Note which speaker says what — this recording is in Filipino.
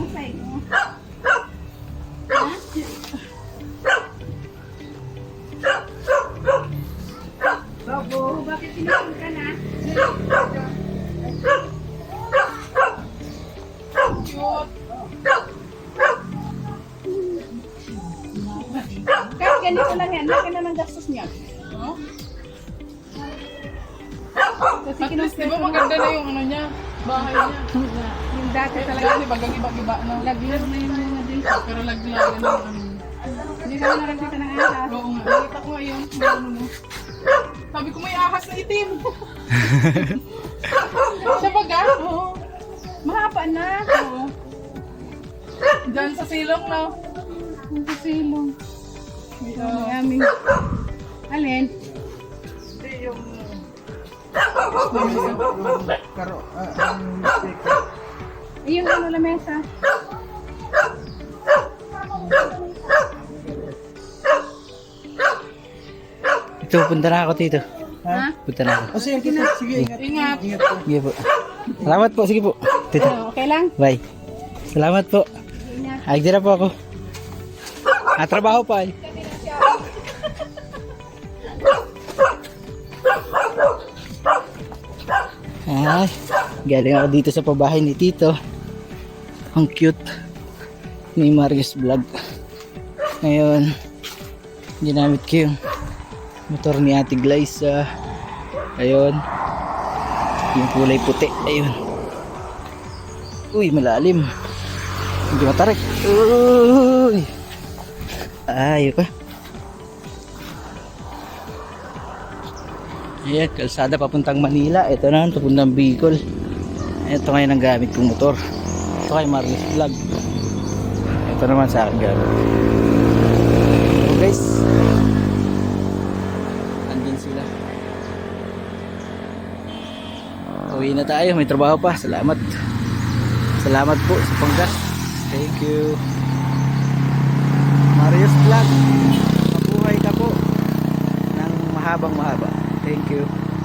Speaker 1: ang side mo. Bobo, bakit pinapun ka na? Kahit ganito lang yan, laki na ng gastos niya. Kasi
Speaker 2: At least, di ba maganda na yung ano niya, bahay niya.
Speaker 1: yung dati
Speaker 2: Talaga,
Speaker 1: talaga,
Speaker 2: di ba, iba-iba na.
Speaker 1: laglag na yung mga dito.
Speaker 2: Pero laglagan na yung ano.
Speaker 1: Hindi ka na nakakita ng ahas.
Speaker 2: Oo nga, nakita ko ngayon. Ano, no? Sabi ko may ahas na itim. Siya baga? Oo.
Speaker 1: Mahaba na.
Speaker 2: Oo. Diyan sa silong, no?
Speaker 1: Ang silong. Ito ang aming... Alin?
Speaker 3: Hindi yung
Speaker 1: Yung ano lamesa.
Speaker 4: Ito, punta na ako dito.
Speaker 1: Ha?
Speaker 4: Punta na ako.
Speaker 3: Oh, sige, sige, ingat.
Speaker 2: Ingat.
Speaker 3: Ingat po.
Speaker 4: Sige po. Salamat po, sige po. Tito,
Speaker 1: Okay lang?
Speaker 4: bye. Salamat po.
Speaker 1: Ingat.
Speaker 4: Agdi na po ako. Trabaho pa eh. Ay, galing ako dito sa pabahay ni Tito. Ang cute ni Marius Vlog. Ngayon, ginamit ko yung motor ni Ate Glyza. Ayun. Yung kulay puti. Ayun. Uy, malalim. Hindi matarik. Uy. Ayun pa. Ayan, kalsada papuntang Manila. Ito na, papuntang Bicol. Ito ngayon ang gamit kong motor. Ito kay Marius Vlog. Ito naman sa akin gamit. So guys, andun sila. Uwi na tayo, may trabaho pa. Salamat. Salamat po sa panggas. Thank you. Marius Vlog. Mabuhay ka po ng mahabang mahaba. Thank you.